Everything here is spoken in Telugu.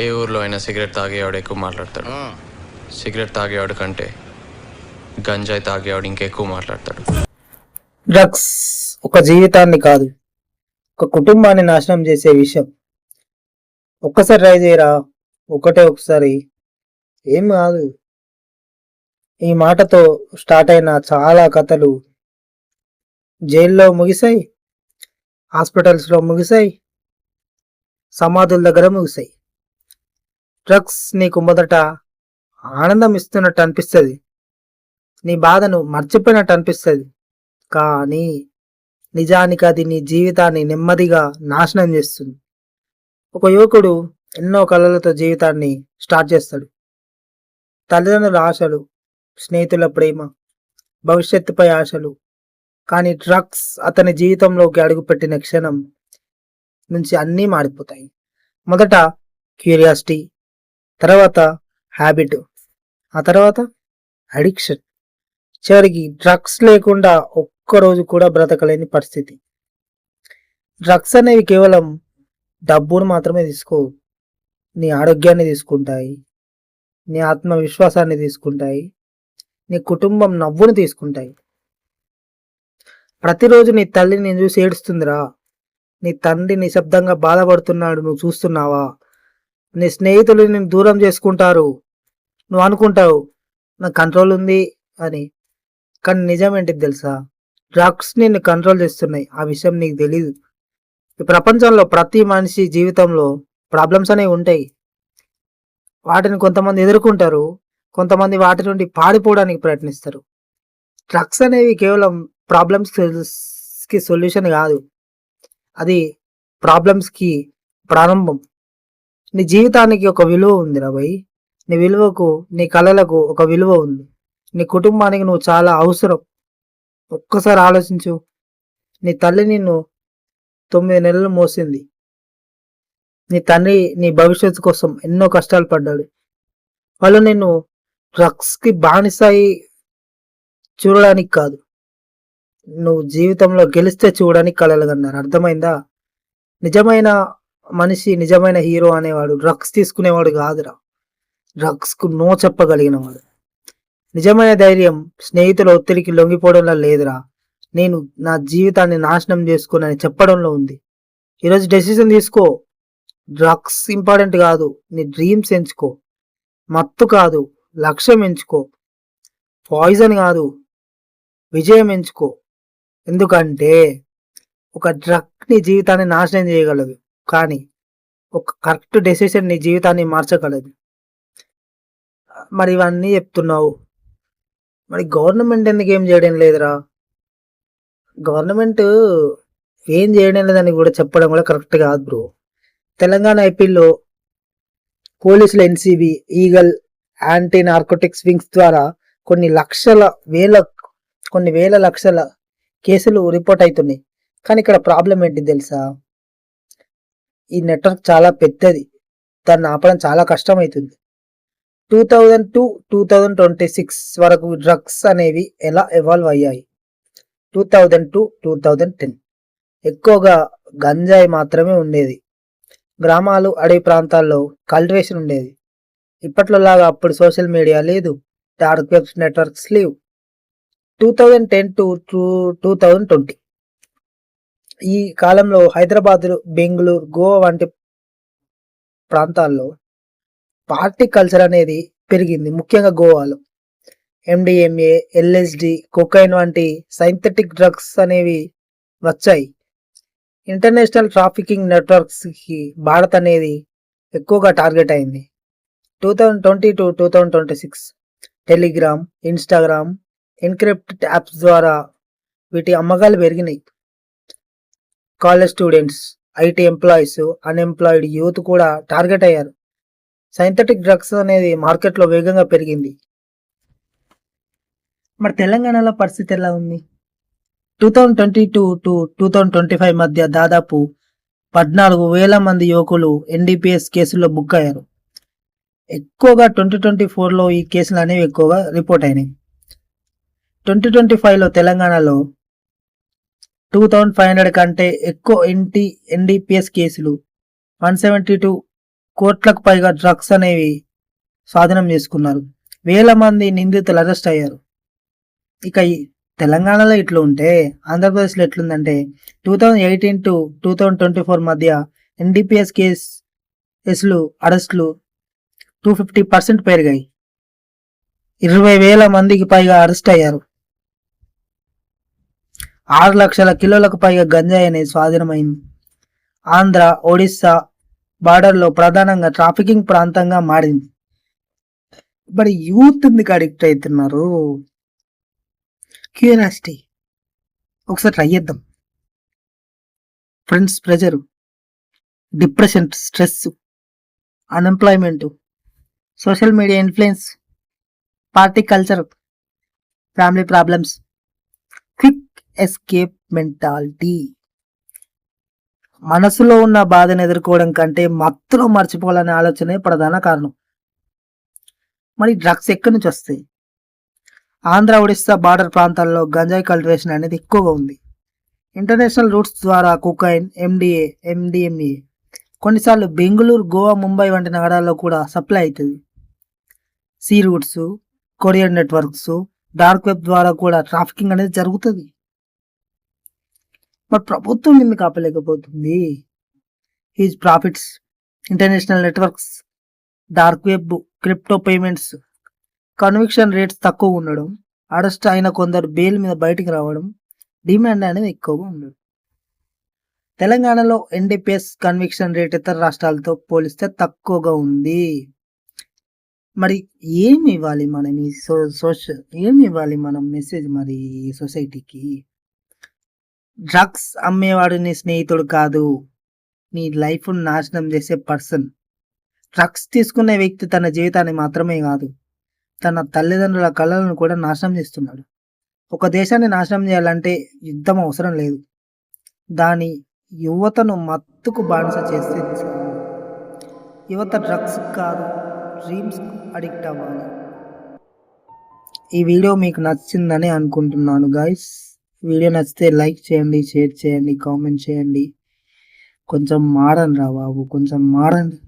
ఏ ఊర్లో అయినా సిగరెట్ తాగేవాడు ఎక్కువ మాట్లాడతాడు. సిగరెట్ తాగేవాడు కంటే గంజాయి తాగేవాడు ఇంకెక్కువ మాట్లాడతాడు. డ్రగ్స్ ఒక జీవితాన్ని కాదు, ఒక కుటుంబాన్ని నాశనం చేసే విషయం. ఒక్కసారి ట్రై చేయరా, ఒకసారి ఏం కాదు. ఈ మాటతో స్టార్ట్ అయిన చాలా కథలు జైల్లో ముగిసాయి, హాస్పిటల్స్లో ముగిసాయి, సమాధుల దగ్గర ముగిసాయి. డ్రగ్స్ నీకు మొదట ఆనందం ఇస్తున్నట్టు అనిపిస్తుంది, నీ బాధను మర్చిపోయినట్టు అనిపిస్తుంది. కానీ నిజానికి అది నీ జీవితాన్ని నెమ్మదిగా నాశనం చేస్తుంది. ఒక యువకుడు ఎన్నో కళలతో జీవితాన్ని స్టార్ట్ చేస్తాడు. తల్లిదండ్రుల ఆశలు, స్నేహితుల ప్రేమ, భవిష్యత్తుపై ఆశలు. కానీ డ్రగ్స్ అతని జీవితంలోకి అడుగుపెట్టిన క్షణం నుంచి అన్నీ మారిపోతాయి. మొదట క్యూరియాసిటీ, తర్వాత హ్యాబిట్, ఆ తర్వాత అడిక్షన్, చివరికి డ్రగ్స్ లేకుండా ఒక్కరోజు కూడా బ్రతకలేని పరిస్థితి. డ్రగ్స్ అనేవి కేవలం డబ్బును మాత్రమే తీసుకోవు, నీ ఆరోగ్యాన్ని తీసుకుంటాయి, నీ ఆత్మవిశ్వాసాన్ని తీసుకుంటాయి, నీ కుటుంబం నవ్వును తీసుకుంటాయి. ప్రతిరోజు నీ తల్లి నేను చూసి ఏడుస్తుందిరా, నీ తండ్రి నిశ్శబ్దంగా బాధపడుతున్నాడు, నువ్వు చూస్తున్నావా? నీ స్నేహితులు నేను దూరం చేసుకుంటారు, నువ్వు అనుకుంటావు నా కంట్రోల్ ఉంది అని. కానీ నిజం ఏంటిది తెలుసా? డ్రగ్స్ నిన్ను కంట్రోల్ చేస్తున్నాయి, ఆ విషయం నీకు తెలీదు. ఈ ప్రపంచంలో ప్రతి మనిషి జీవితంలో ప్రాబ్లమ్స్ అనేవి ఉంటాయి. వాటిని కొంతమంది ఎదుర్కొంటారు, కొంతమంది వాటి నుండి పారిపోవడానికి ప్రయత్నిస్తారు. డ్రగ్స్ అనేవి కేవలం ప్రాబ్లమ్స్కి సొల్యూషన్ కాదు, అది ప్రాబ్లమ్స్కి ప్రారంభం. నీ జీవితానికి ఒక విలువ ఉంది రా భయ్, నీ విలువకు, నీ కళలకు ఒక విలువ ఉంది, నీ కుటుంబానికి నువ్వు చాలా అవసరం. ఒక్కసారి ఆలోచించు, నీ తల్లి నిన్ను 9 నెలలు మోసింది, నీ తండ్రి నీ భవిష్యత్తు కోసం ఎన్నో కష్టాలు పడ్డాడు. వాళ్ళు నిన్ను డ్రగ్స్కి బానిసాయి చూడడానికి కాదు, నువ్వు జీవితంలో గెలిస్తే చూడడానికి కలలు కన్నారు. అర్థమైందా? నిజమైన మనిషి, నిజమైన హీరో అనేవాడు డ్రగ్స్ తీసుకునేవాడు కాదురా, డ్రగ్స్కు నో చెప్పగలిగినవాడు. నిజమైన ధైర్యం స్నేహితుల ఒత్తిడికి లొంగిపోవడంలో లేదురా, నేను నా జీవితాన్ని నాశనం చేసుకుని చెప్పడంలో ఉంది. ఈరోజు డెసిషన్ తీసుకో. డ్రగ్స్ ఇంపార్టెంట్ కాదు, నీ డ్రీమ్స్ ఎంచుకో. మత్తు కాదు, లక్ష్యం ఎంచుకో. పాయిజన్ కాదు, విజయం ఎంచుకో. ఎందుకంటే ఒక డ్రగ్ నీ జీవితాన్ని నాశనం చేయగలదు, కానీ ఒక కరెక్ట్ డెసిషన్ నీ జీవితాన్ని మార్చగలదు. మరి ఇవన్నీ చెప్తున్నావు, మరి గవర్నమెంట్ ఎందుకు ఏం చేయడం లేదురా? గవర్నమెంట్ ఏం చేయడం లేదని కూడా చెప్పడం కూడా కరెక్ట్ కాదు బ్రో. తెలంగాణ ఐపీలో పోలీసుల NCB, eagle, anti narcotics wings ద్వారా కొన్ని వేల లక్షల కేసులు రిపోర్ట్ అవుతున్నాయి. కానీ ఇక్కడ ప్రాబ్లం ఏంటి తెలుసా? ఈ నెట్వర్క్ చాలా పెద్దది, దాన్ని ఆపడం చాలా కష్టం అవుతుంది. 2002-2026 వరకు డ్రగ్స్ అనేవి ఎలా ఎవాల్వ్ అయ్యాయి? 2002-2010 ఎక్కువగా గంజాయి మాత్రమే ఉండేది. గ్రామాలు, అడవి ప్రాంతాల్లో కల్టివేషన్ ఉండేది. ఇప్పట్లో లాగా అప్పుడు సోషల్ మీడియా లేదు, డార్క్ వెబ్స్, నెట్వర్క్స్ లేవు. 2010-2020 ఈ కాలంలో హైదరాబాద్, బెంగళూరు, గోవా వంటి ప్రాంతాల్లో పార్టీ కల్చర్ అనేది పెరిగింది. ముఖ్యంగా గోవాలో ఎండిఎంఏ, ఎల్ఎస్డి, కొకైన్ వంటి సింథటిక్ డ్రగ్స్ అనేవి వచ్చాయి. ఇంటర్నేషనల్ ట్రాఫికింగ్ నెట్వర్క్స్కి భారత్ అనేది ఎక్కువగా టార్గెట్ అయింది. 2020-2026 టెలిగ్రామ్, ఇన్స్టాగ్రామ్, ఎన్క్రిప్టెడ్ యాప్స్ ద్వారా వీటి అమ్మకాలు పెరిగినాయి. College students, IT employees, unemployed youth కూడా టార్గెట్ అయ్యారు. సింథటిక్ డ్రగ్స్ అనేది మార్కెట్లో వేగంగా పెరిగింది. మరి తెలంగాణలో పరిస్థితి ఎలా ఉంది? 2022-2025 మధ్య దాదాపు 14,000 మంది యువకులు ఎన్డీపీఎస్ కేసుల్లో బుక్ అయ్యారు. ఎక్కువగా 2024లో ఈ కేసులు అనేవి ఎక్కువగా రిపోర్ట్ అయినాయి. 2025లో తెలంగాణలో 2,500 కంటే ఎక్కువ ఎన్డీపీఎస్ కేసులు, 172 కోట్లకు పైగా డ్రగ్స్ అనేవి స్వాధీనం చేసుకున్నారు. వేల మంది నిందితులు అరెస్ట్ అయ్యారు. ఇక ఈ తెలంగాణలో ఇట్లా ఉంటే ఆంధ్రప్రదేశ్లో ఎట్లుందంటే 2018 టు 2024 మధ్య ఎన్డీపీఎస్ కేసులు అరెస్టులు 250% పెరిగాయి. 20,000 మందికి పైగా అరెస్ట్ అయ్యారు. 6 లక్షల కిలోలకు పైగా గంజాయి అనేది స్వాధీనమైంది. ఆంధ్ర, ఒడిస్సా బార్డర్లో ప్రధానంగా ట్రాఫికింగ్ ప్రాంతంగా మారింది. మరి యూత్ ఎందుకు అడిక్ట్ అవుతున్నారు? క్యూరియాసిటీ, ఒకసారి ట్రై చేద్దాం. Friends pressure, depression, stress, unemployment, social media influence, party culture, family problems, quick escape mentality. మనసులో ఉన్న బాధను ఎదుర్కోవడం కంటే మత్తులో మర్చిపోవాలనే ఆలోచనే ప్రధాన కారణం. మరి డ్రగ్స్ ఎక్కడి నుంచి వస్తాయి? ఆంధ్ర, ఒడిస్సా బార్డర్ ప్రాంతాల్లో గంజాయి కల్టివేషన్ అనేది ఎక్కువగా ఉంది. ఇంటర్నేషనల్ రూట్స్ ద్వారా కోకైన్, ఎండిఎంఏ కొన్నిసార్లు బెంగళూరు, గోవా, ముంబై వంటి నగరాల్లో కూడా సప్లై అవుతుంది. Sea routes, courier networks, dark web ద్వారా కూడా ట్రాఫికింగ్ అనేది జరుగుతుంది. మరి ప్రభుత్వం ఎందుకు ఆపలేకపోతుంది? Huge profits, international networks, dark web, crypto payments, conviction rates తక్కువ ఉండడం, అరెస్ట్ అయిన కొందరు బెయిల్ మీద బయటికి రావడం, డిమాండ్ అనేది ఎక్కువగా ఉండదు. తెలంగాణలో ఎన్డీపీఎస్ కన్విక్షన్ రేట్ ఇతర రాష్ట్రాలతో పోలిస్తే తక్కువగా ఉంది. మరి ఏమి ఇవ్వాలి మనం ఈ ఏమి ఇవ్వాలి మనం మెసేజ్ మరి సొసైటీకి? డ్రగ్స్ అమ్మేవాడు నీ స్నేహితుడు కాదు, నీ లైఫ్ నాశనం చేసే పర్సన్. డ్రగ్స్ తీసుకునే వ్యక్తి తన జీవితాన్ని మాత్రమే కాదు, తన తల్లిదండ్రుల కళలను కూడా నాశనం చేస్తున్నాడు. ఒక దేశాన్ని నాశనం చేయాలంటే యుద్ధం అవసరం లేదు, దాని యువతను మత్తుకు బానిస చేస్తే చాలు. యువత డ్రగ్స్ కాదు, డ్రీమ్స్ అడిక్ట్ అవ్వాలి. ఈ వీడియో మీకు నచ్చిందని అనుకుంటున్నాను గైస్. వీడియో నచ్చితే లైక్ చేయండి, షేర్ చేయండి, కామెంట్ చేయండి. కొంచెం మారండి రా బాబు, కొంచెం మారండి.